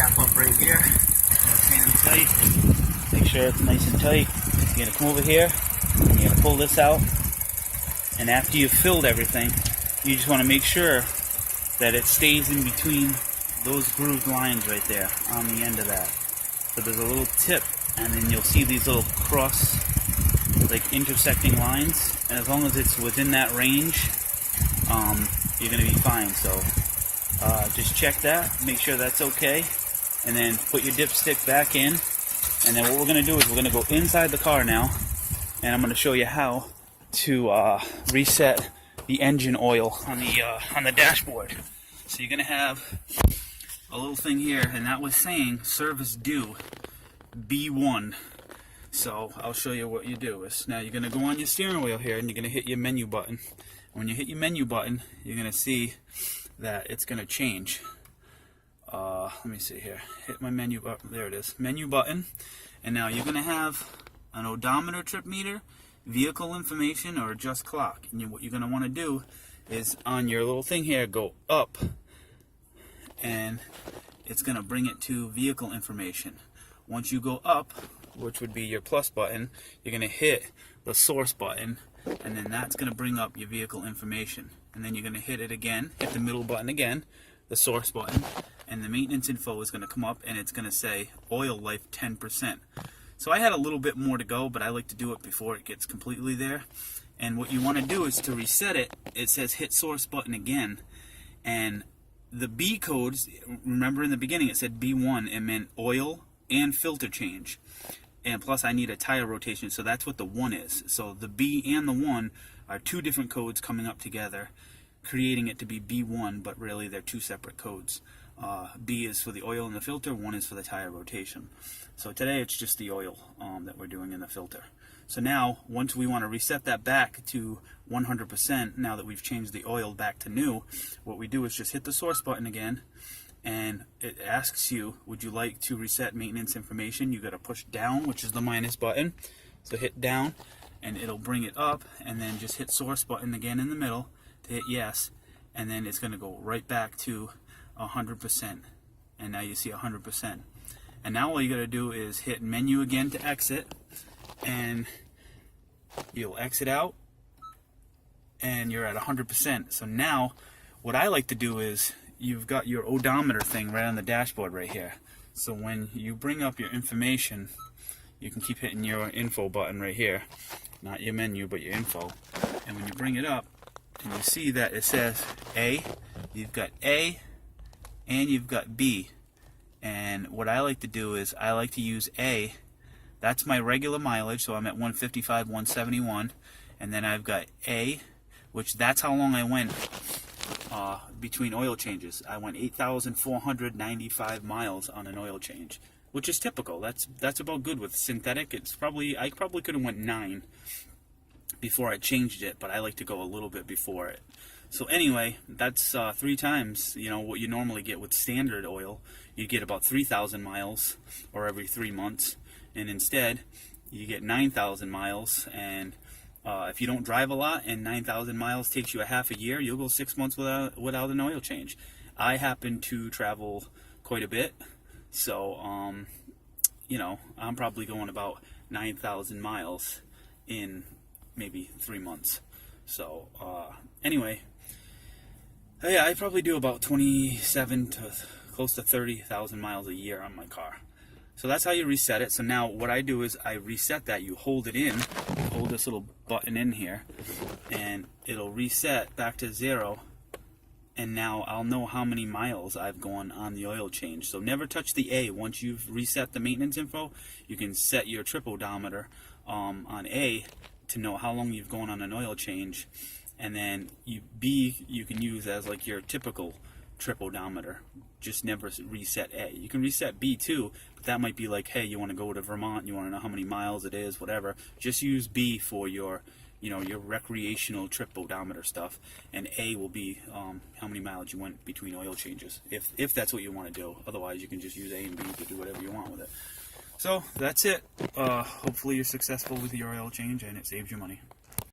cap up right here. Chain it tight. Make sure it's nice and tight. You're going to come over here, and you're going to pull this out. And after you've filled everything, you just want to make sure that it stays in between those grooved lines right there on the end of that. So there's a little tip, and then you'll see these little cross, like intersecting lines. And as long as it's within that range, you're going to be fine. So just check that, make sure that's okay, and then put your dipstick back in. And then what we're going to do is we're going to go inside the car now, and I'm going to show you how to reset the engine oil on the dashboard. So you're going to have a little thing here, and that was saying service due B1. So I'll show you what you do is, now you're going to go on your steering wheel here, and you're going to hit your menu button. When you hit your menu button, you're going to see that it's going to change. Let me see here. Hit my menu button. There it is. Menu button. And now you're going to have an odometer, trip meter, vehicle information, or adjust clock. And what you're going to want to do is on your little thing here, go up, and it's going to bring it to vehicle information. Once you go up, which would be your plus button, you're going to hit the source button, and then that's going to bring up your vehicle information. And then you're going to hit it again, hit the middle button again, the source button, and the maintenance info is going to come up, and it's going to say oil life 10%. So I had a little bit more to go, but I like to do it before it gets completely there. And what you want to do is to reset it. It says hit source button again, and the B codes, remember in the beginning it said B1, it meant oil and filter change. And plus I need a tire rotation, so that's what the 1 is. So the B and the 1 are two different codes coming up together, creating it to be B1, but really they're two separate codes. B is for the oil and the filter, 1 is for the tire rotation. So today it's just the oil that we're doing in the filter. So now, once we want to reset that back to 100%, now that we've changed the oil back to new, what we do is just hit the source button again, and it asks you, would you like to reset maintenance information? You got to push down, which is the minus button. So hit down, and it'll bring it up, and then just hit source button again in the middle to hit yes, and then it's going to go right back to 100%. And now you see 100%. And now all you got to do is hit menu again to exit, and you'll exit out, and you're at 100%. So now what I like to do is, you've got your odometer thing right on the dashboard right here. So when you bring up your information, you can keep hitting your info button right here, not your menu but your info, and when you bring it up and you see that it says A, you've got A and you've got B. And what I like to do is I like to use A. That's my regular mileage, so I'm at 155, 171, and then I've got A, which that's how long I went between oil changes. I went 8,495 miles on an oil change, which is typical. That's about good with synthetic. I probably could have went 9 before I changed it, but I like to go a little bit before it. So anyway, that's 3 times what you normally get with standard oil. You get about 3,000 miles or every 3 months, and instead you get 9,000 miles. And if you don't drive a lot and 9,000 miles takes you a half a year, you'll go 6 months without an oil change. I happen to travel quite a bit, so I'm probably going about 9,000 miles in maybe 3 months. So anyway, yeah, I probably do about 27 to close to 30,000 miles a year on my car. So that's how you reset it. So now what I do is I reset that. You hold it in, hold this little button in here, and it'll reset back to 0. And now I'll know how many miles I've gone on the oil change. So never touch the A. Once you've reset the maintenance info, you can set your trip odometer on A to know how long you've gone on an oil change. And then B you can use as like your typical trip odometer. Just never reset A. You can reset B too, but that might be like, hey, you want to go to Vermont, you want to know how many miles it is, whatever. Just use B for your your recreational trip odometer stuff, and A will be how many miles you went between oil changes, if that's what you want to do. Otherwise, you can just use A and B to do whatever you want with it. So that's it. Hopefully you're successful with your oil change and it saves you money.